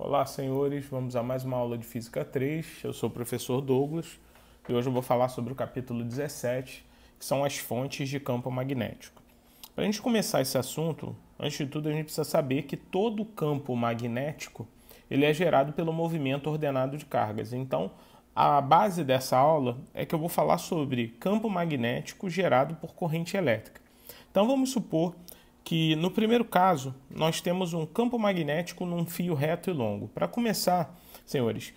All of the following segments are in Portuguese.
Olá, senhores, vamos a mais uma aula de Física 3. Eu sou o professor Douglas e hoje eu vou falar sobre o capítulo 17, que são as fontes de campo magnético. Para a gente começar esse assunto, antes de tudo a gente precisa saber que todo campo magnético ele é gerado pelo movimento ordenado de cargas. Então, a base dessa aula é que eu vou falar sobre campo magnético gerado por corrente elétrica. Então, vamos supor que no primeiro caso nós temos um campo magnético num fio reto e longo. Para começar, senhores,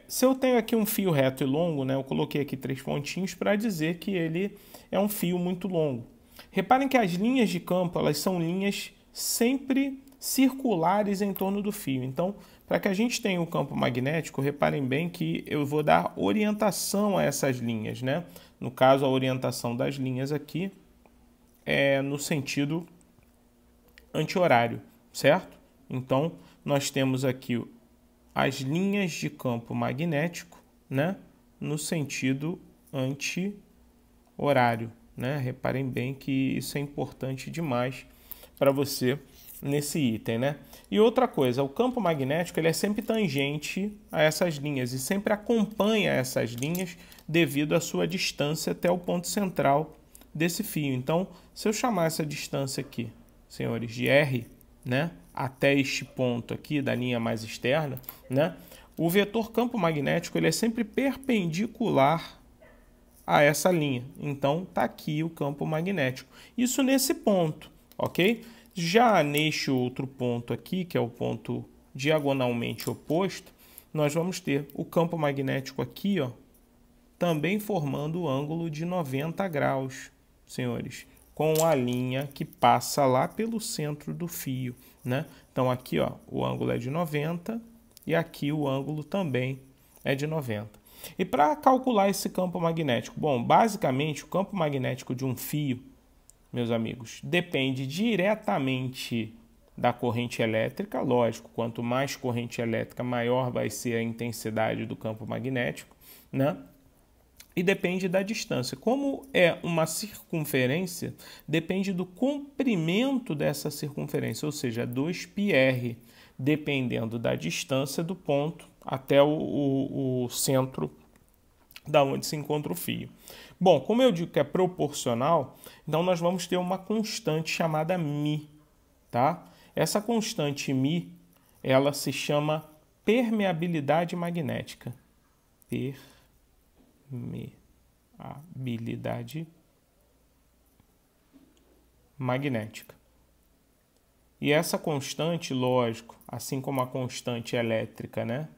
se eu tenho aqui um fio reto e longo, né, eu coloquei aqui 3 pontinhos para dizer que ele é um fio muito longo. Reparem que as linhas de campo elas são linhas sempre circulares em torno do fio. Então, para que a gente tenha um campo magnético, reparem bem que eu vou dar orientação a essas linhas, né? No caso, a orientação das linhas aqui é no sentido anti-horário, certo? Então, nós temos aqui as linhas de campo magnético, né, no sentido anti-horário, né? Reparem bem que isso é importante demais para você nesse item, né? E outra coisa, o campo magnético ele é sempre tangente a essas linhas e sempre acompanha essas linhas devido à sua distância até o ponto central desse fio. Então, se eu chamar essa distância aqui, senhores, de R, né, até este ponto aqui da linha mais externa, né, o vetor campo magnético ele é sempre perpendicular a essa linha. Então, está aqui o campo magnético. Isso nesse ponto, ok? Já neste outro ponto aqui, que é o ponto diagonalmente oposto, nós vamos ter o campo magnético aqui, ó, também formando o ângulo de 90 graus, senhores, com a linha que passa lá pelo centro do fio, né? Então aqui, ó, o ângulo é de 90 e aqui o ângulo também é de 90. E para calcular esse campo magnético? Bom, basicamente o campo magnético de um fio, meus amigos, depende diretamente da corrente elétrica. Lógico, quanto mais corrente elétrica, maior vai ser a intensidade do campo magnético, né? E depende da distância. Como é uma circunferência, depende do comprimento dessa circunferência, ou seja, 2πr, dependendo da distância do ponto até o centro da onde se encontra o fio. Bom, como eu digo que é proporcional, então nós vamos ter uma constante chamada μ, tá? Essa constante μ, ela se chama permeabilidade magnética. Permeabilidade magnética. E essa constante, lógico, assim como a constante elétrica, né?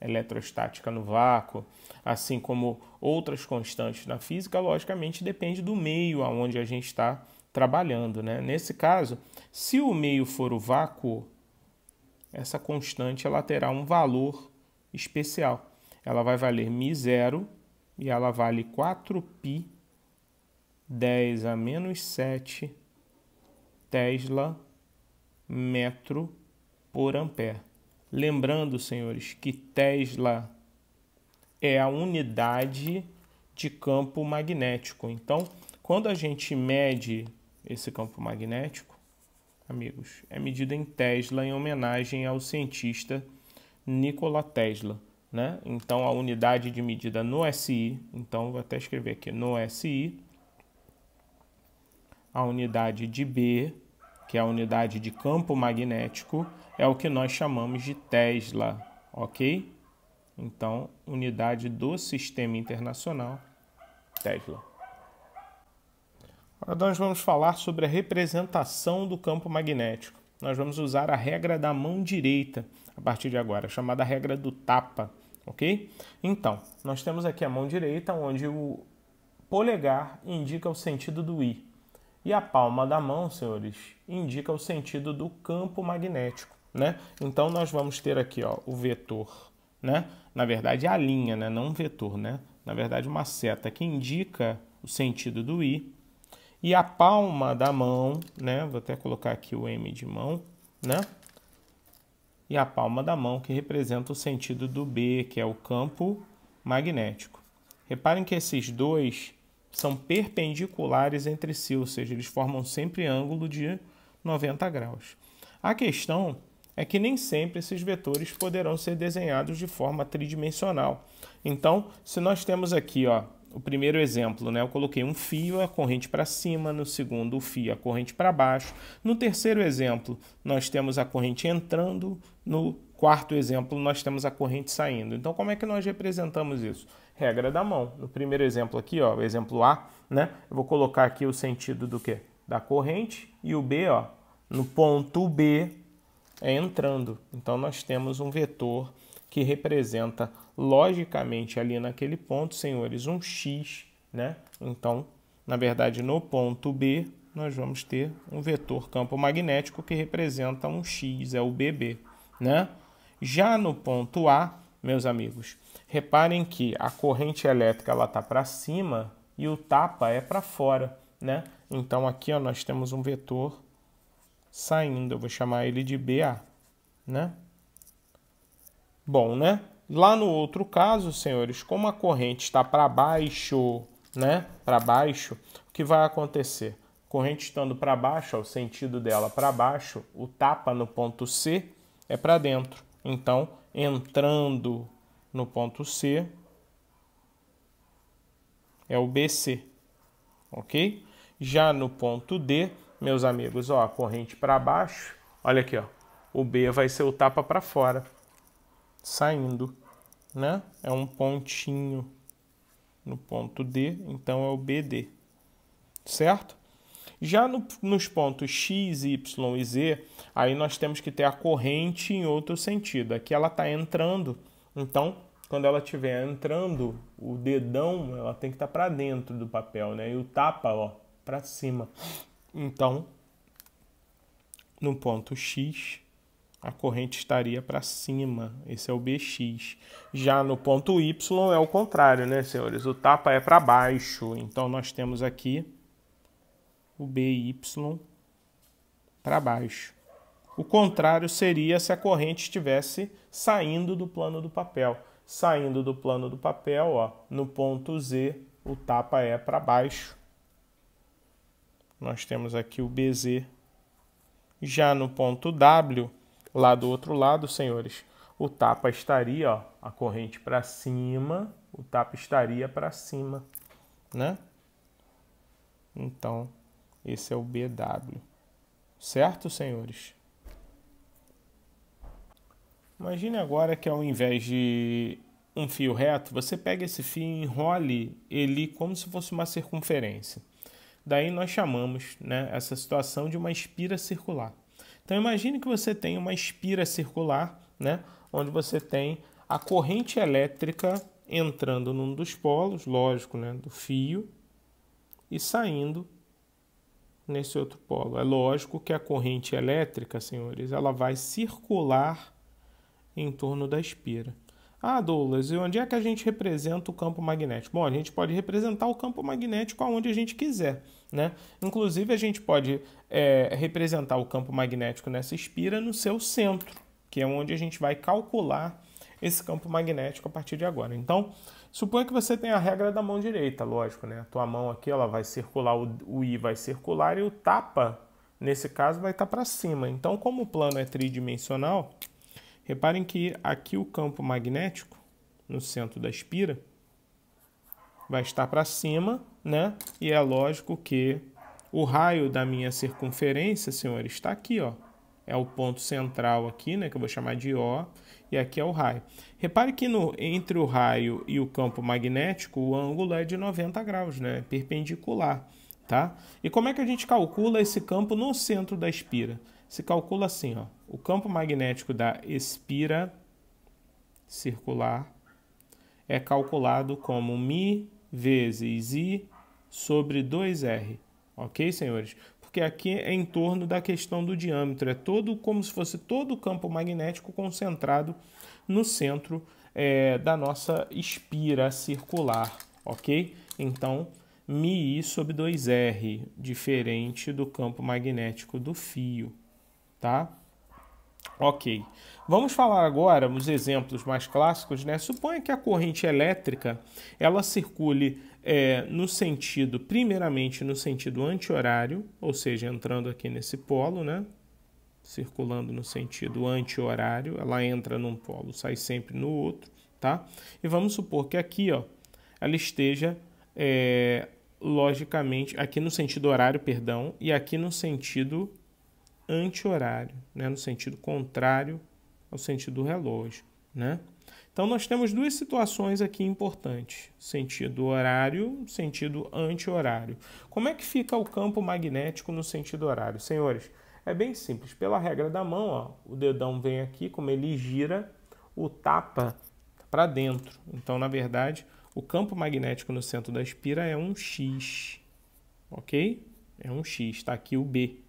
Eletrostática no vácuo, assim como outras constantes na física, logicamente depende do meio aonde a gente está trabalhando, né? Nesse caso, se o meio for o vácuo, essa constante ela terá um valor especial. Ela vai valer μ0 e ela vale 4π 10 a menos 7 Tesla metro por ampere. Lembrando, senhores, que Tesla é a unidade de campo magnético. Então, quando a gente mede esse campo magnético, amigos, é medido em Tesla em homenagem ao cientista Nikola Tesla, né? Então, a unidade de medida no SI, então vou até escrever aqui no SI, a unidade de B, que é a unidade de campo magnético, é o que nós chamamos de Tesla, ok? Então, unidade do Sistema Internacional, Tesla. Agora nós vamos falar sobre a representação do campo magnético. Nós vamos usar a regra da mão direita a partir de agora, chamada regra do tapa, ok? Então, nós temos aqui a mão direita, onde o polegar indica o sentido do I. E a palma da mão, senhores, indica o sentido do campo magnético, né? Então, nós vamos ter aqui, ó, o vetor, né? Na verdade, a linha, né? Não um vetor, né? Na verdade, uma seta que indica o sentido do I. E a palma da mão, né? Vou até colocar aqui o M de mão, né? E a palma da mão que representa o sentido do B, que é o campo magnético. Reparem que esses dois são perpendiculares entre si, ou seja, eles formam sempre ângulo de 90 graus. A questão é que nem sempre esses vetores poderão ser desenhados de forma tridimensional. Então, se nós temos aqui, ó, o primeiro exemplo, né, eu coloquei um fio, a corrente para cima, no segundo o fio, a corrente para baixo. No terceiro exemplo, nós temos a corrente entrando, no quarto exemplo, nós temos a corrente saindo. Então, como é que nós representamos isso? Regra da mão. No primeiro exemplo aqui, ó, o exemplo A, né, eu vou colocar aqui o sentido do quê? Da corrente, e o B, ó, no ponto B é entrando. Então, nós temos um vetor que representa, logicamente, ali naquele ponto, senhores, um X, né? Então, na verdade, no ponto B, nós vamos ter um vetor campo magnético que representa um X, é o BB, né? Já no ponto A, meus amigos, reparem que a corrente elétrica ela está para cima e o tapa é para fora, né? Então, aqui ó, nós temos um vetor saindo, eu vou chamar ele de BA, né? Bom, né? Lá no outro caso, senhores, como a corrente está para baixo, né? Para baixo, o que vai acontecer? Corrente estando para baixo, ó, o sentido dela para baixo, o tapa no ponto C é para dentro. Então, entrando no ponto C é o BC, ok? Já no ponto D, meus amigos, ó, a corrente para baixo, olha aqui, ó, o B vai ser o tapa para fora, saindo, né? É um pontinho no ponto D, então é o BD, certo? Já nos pontos X, Y e Z, aí nós temos que ter a corrente em outro sentido. Aqui ela está entrando, então quando ela estiver entrando, o dedão ela tem que estar para dentro do papel, né? E o tapa, ó, para cima. Então, no ponto X, a corrente estaria para cima, esse é o BX. Já no ponto Y é o contrário, né, senhores? O tapa é para baixo, então nós temos aqui o BY para baixo. O contrário seria se a corrente estivesse saindo do plano do papel. Saindo do plano do papel, ó, no ponto Z, o tapa é para baixo. Nós temos aqui o BZ. Já no ponto W, lá do outro lado, senhores, o tapa estaria, ó, a corrente para cima, o tapa estaria para cima, né? Então, esse é o BW. Certo, senhores? Imagine agora que ao invés de um fio reto, você pega esse fio e enrole ele como se fosse uma circunferência. Daí nós chamamos, né, essa situação de uma espira circular. Então imagine que você tem uma espira circular, né, onde você tem a corrente elétrica entrando num dos polos, lógico, né, do fio, e saindo nesse outro polo. É lógico que a corrente elétrica, senhores, ela vai circular em torno da espira. Ah, Douglas, e onde é que a gente representa o campo magnético? Bom, a gente pode representar o campo magnético aonde a gente quiser, né? Inclusive, a gente pode representar o campo magnético nessa espira no seu centro, que é onde a gente vai calcular esse campo magnético a partir de agora. Então, suponha que você tem a regra da mão direita, lógico, né? A tua mão aqui ela vai circular, o I vai circular e o tapa, nesse caso, vai estar para cima. Então, como o plano é tridimensional, reparem que aqui o campo magnético, no centro da espira, vai estar para cima, né? E é lógico que o raio da minha circunferência, senhores, está aqui, ó. É o ponto central aqui, né? Que eu vou chamar de O, e aqui é o raio. Repare que entre o raio e o campo magnético, o ângulo é de 90 graus, né? Perpendicular, tá? E como é que a gente calcula esse campo no centro da espira? Se calcula assim, ó, o campo magnético da espira circular é calculado como μ vezes I sobre 2R, ok, senhores? Porque aqui é em torno da questão do diâmetro, é todo como se fosse todo o campo magnético concentrado no centro da nossa espira circular, ok? Então, μI sobre 2R, diferente do campo magnético do fio. Tá? Ok. Vamos falar agora os exemplos mais clássicos, né? Suponha que a corrente elétrica ela circule no sentido, primeiramente no sentido anti-horário, ou seja, entrando aqui nesse polo, né? circulando no sentido anti-horário, ela entra num polo, sai sempre no outro, tá? E vamos supor que aqui, ó, ela esteja, logicamente, aqui no sentido horário, perdão, e aqui no sentido anti-horário, né? No sentido contrário ao sentido do relógio, né? Então, nós temos duas situações aqui importantes, sentido horário, sentido anti-horário. Como é que fica o campo magnético no sentido horário? Senhores, é bem simples. Pela regra da mão, ó, o dedão vem aqui, como ele gira, o tapa para dentro. Então, na verdade, o campo magnético no centro da espira é um X, ok? É um X, está aqui o B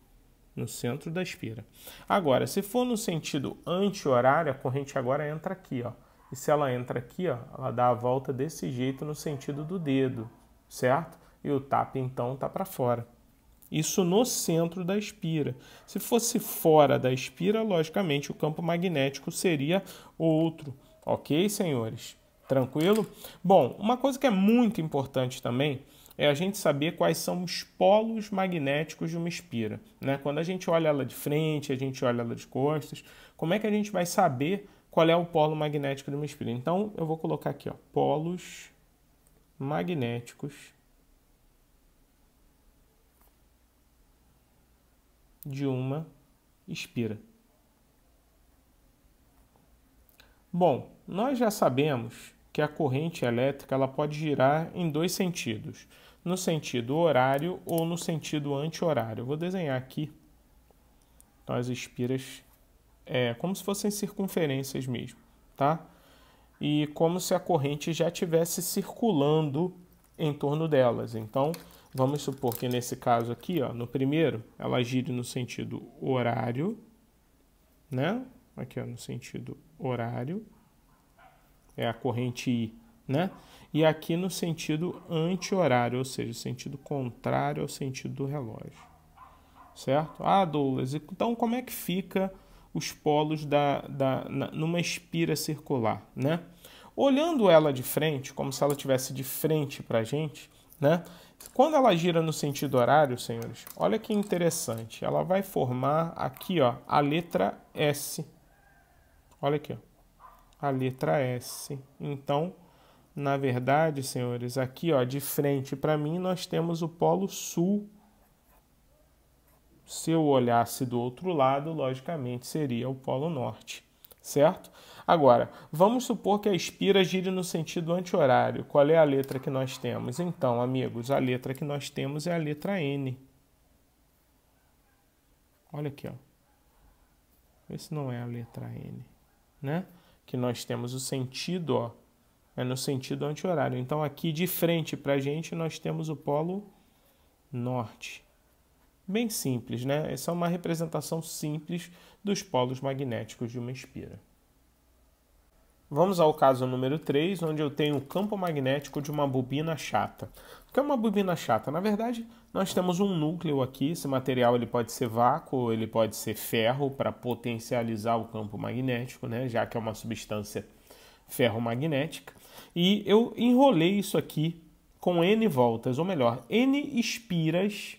no centro da espira. Agora, se for no sentido anti-horário, a corrente agora entra aqui, ó. E se ela entra aqui, ó, ela dá a volta desse jeito no sentido do dedo, certo? E o tapa, então, tá para fora. Isso no centro da espira. Se fosse fora da espira, logicamente, o campo magnético seria outro. Ok, senhores? Tranquilo? Bom, uma coisa que é muito importante também é a gente saber quais são os polos magnéticos de uma espira, né? Quando a gente olha ela de frente, a gente olha ela de costas, como é que a gente vai saber qual é o polo magnético de uma espira? Então, eu vou colocar aqui, ó, polos magnéticos de uma espira. Bom, nós já sabemos que a corrente elétrica ela pode girar em dois sentidos, no sentido horário ou no sentido anti-horário. Eu vou desenhar aqui então, as espiras como se fossem circunferências mesmo, tá? E como se a corrente já estivesse circulando em torno delas. Então, vamos supor que nesse caso aqui, ó, no primeiro, ela gire no sentido horário, né? Aqui, ó, no sentido horário, é a corrente I, né? E aqui no sentido anti-horário, ou seja, sentido contrário ao sentido do relógio, certo? Ah, Douglas, então como é que fica os polos numa espira circular, né? Olhando ela de frente, como se ela estivesse de frente para a gente, né? Quando ela gira no sentido horário, senhores, olha que interessante, ela vai formar aqui, ó, a letra S. Olha aqui, ó, a letra S. Então, na verdade, senhores, aqui, ó, de frente para mim, nós temos o polo sul. Se eu olhasse do outro lado, logicamente, seria o polo norte, certo? Agora, vamos supor que a espira gire no sentido anti-horário. Qual é a letra que nós temos? Então, amigos, a letra que nós temos é a letra N. Olha aqui, ó. Esse não é a letra N, né? Que nós temos o sentido, ó, é no sentido anti-horário. Então, aqui de frente para a gente, nós temos o polo norte. Bem simples, né? Essa é uma representação simples dos polos magnéticos de uma espira. Vamos ao caso número 3, onde eu tenho o campo magnético de uma bobina chata. O que é uma bobina chata? Na verdade, nós temos um núcleo aqui. Esse material ele pode ser vácuo, ele pode ser ferro para potencializar o campo magnético, né? Já que é uma substância ferromagnética. E eu enrolei isso aqui com N voltas, ou melhor, N espiras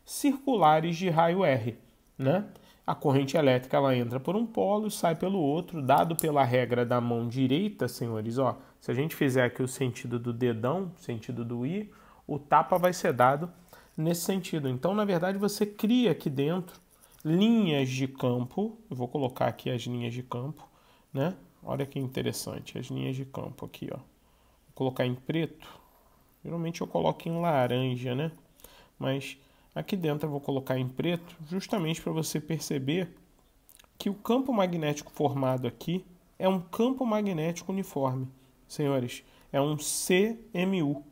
circulares de raio R, né? A corrente elétrica ela entra por um polo e sai pelo outro, dado pela regra da mão direita, senhores, ó. Se a gente fizer aqui o sentido do dedão, sentido do I, o tapa vai ser dado nesse sentido. Então, na verdade, você cria aqui dentro linhas de campo. Eu vou colocar aqui as linhas de campo, né? Olha que interessante, as linhas de campo aqui, ó. Vou colocar em preto. Geralmente eu coloco em laranja, né? Mas aqui dentro eu vou colocar em preto, justamente para você perceber que o campo magnético formado aqui é um campo magnético uniforme. Senhores, é um CMU,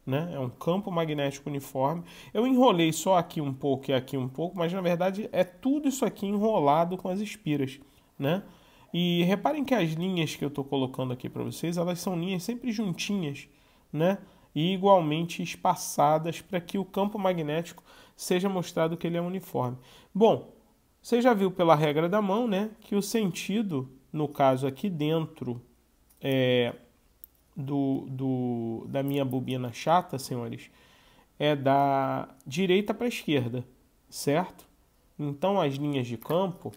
né? É um campo magnético uniforme. Eu enrolei só aqui um pouco e aqui um pouco, mas na verdade é tudo isso aqui enrolado com as espiras, né? E reparem que as linhas que eu estou colocando aqui para vocês, elas são linhas sempre juntinhas, né? E igualmente espaçadas para que o campo magnético seja mostrado que ele é uniforme. Bom, você já viu pela regra da mão, né, que o sentido, no caso aqui dentro da minha bobina chata, senhores, é da direita para a esquerda, certo? Então, as linhas de campo,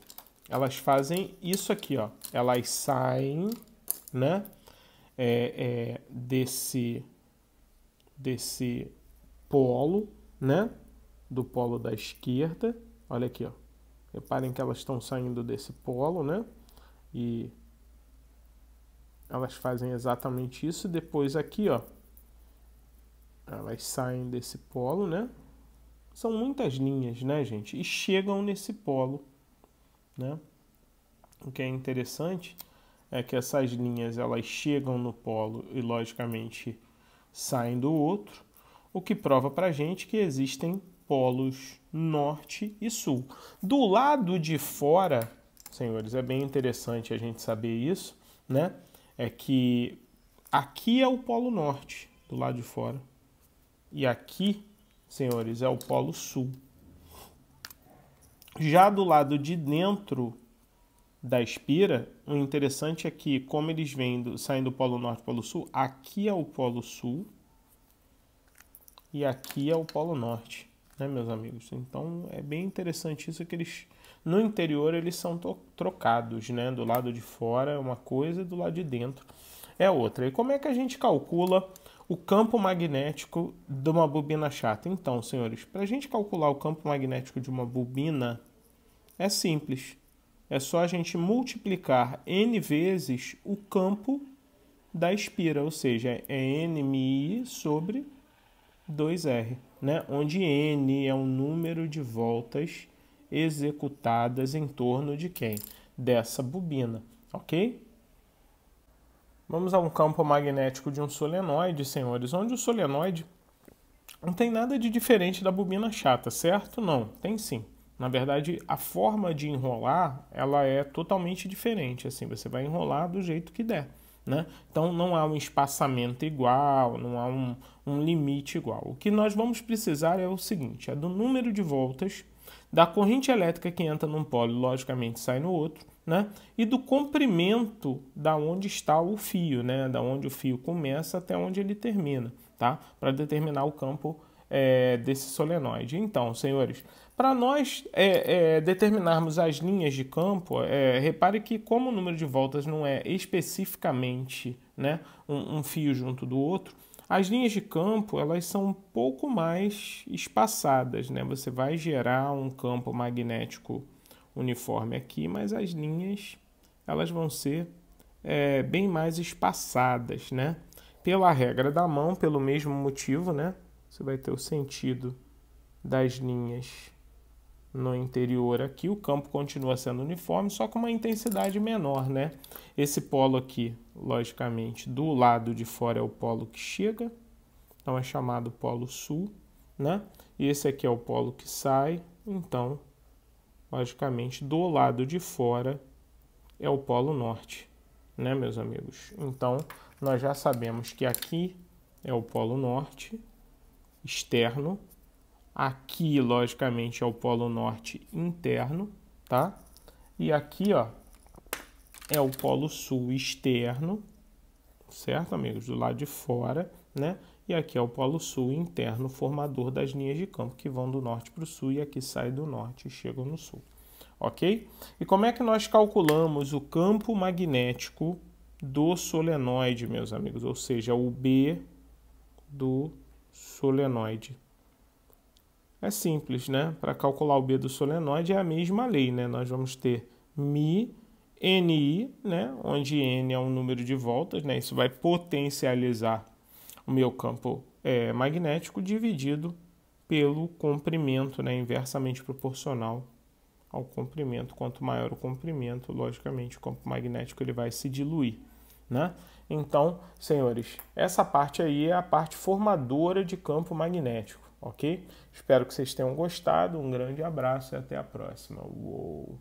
elas fazem isso aqui, ó. Elas saem, né, desse polo, né, do polo da esquerda. Olha aqui, ó. Reparem que elas estão saindo desse polo, né, e elas fazem exatamente isso. Depois aqui, ó, elas saem desse polo, né? São muitas linhas, né, gente? E chegam nesse polo, né? O que é interessante é que essas linhas, elas chegam no polo e, logicamente, saem do outro, o que prova pra gente que existem polos norte e sul. Do lado de fora, senhores, é bem interessante a gente saber isso, né? É que aqui é o polo norte, do lado de fora. E aqui, senhores, é o polo sul. Já do lado de dentro da espira, o interessante é que, como eles saem do polo norte e polo sul, aqui é o polo sul e aqui é o polo norte, né, meus amigos? Então, é bem interessante isso, que eles, no interior, eles são trocados, né? Do lado de fora é uma coisa e do lado de dentro é outra. E como é que a gente calcula o campo magnético de uma bobina chata? Então, senhores, para a gente calcular o campo magnético de uma bobina, é simples. É só a gente multiplicar N vezes o campo da espira, ou seja, é NMI sobre 2R, né? Onde N é o número de voltas executadas em torno de quem? Dessa bobina, ok? Vamos a um campo magnético de um solenoide, senhores, onde o solenoide não tem nada de diferente da bobina chata, certo? Não, tem sim. Na verdade, a forma de enrolar, ela é totalmente diferente, assim, você vai enrolar do jeito que der, né? Então, não há um espaçamento igual, não há um limite igual. O que nós vamos precisar é o seguinte, é do número de voltas, da corrente elétrica que entra num polo e, logicamente, sai no outro, né? E do comprimento da onde está o fio, né? Da onde o fio começa até onde ele termina, tá? Para determinar o campo desse solenoide. Então, senhores, para nós determinarmos as linhas de campo, repare que como o número de voltas não é especificamente, né, um fio junto do outro, as linhas de campo, elas são um pouco mais espaçadas, né? Você vai gerar um campo magnético uniforme aqui, mas as linhas, elas vão ser bem mais espaçadas, né? Pela regra da mão, pelo mesmo motivo, né? Você vai ter o sentido das linhas no interior aqui, o campo continua sendo uniforme, só com uma intensidade menor, né? Esse polo aqui, logicamente, do lado de fora é o polo que chega, então é chamado polo sul, né? E esse aqui é o polo que sai, então, logicamente, do lado de fora é o polo norte, né, meus amigos? Então, nós já sabemos que aqui é o polo norte externo, aqui, logicamente, é o polo norte interno, tá? E aqui, ó, é o polo sul externo, certo, amigos? Do lado de fora, né? E aqui é o polo sul interno, formador das linhas de campo que vão do norte para o sul e aqui sai do norte e chegam no sul, ok? E como é que nós calculamos o campo magnético do solenoide, meus amigos? Ou seja, o B do solenoide. É simples, né? Para calcular o B do solenoide é a mesma lei, né? Nós vamos ter Mi, NI, né? Onde N é um número de voltas, né? Isso vai potencializar o meu campo magnético dividido pelo comprimento, né? Inversamente proporcional ao comprimento. Quanto maior o comprimento, logicamente, o campo magnético ele vai se diluir, né? Então, senhores, essa parte aí é a parte formadora de campo magnético. Ok? Espero que vocês tenham gostado. Um grande abraço e até a próxima. Uou.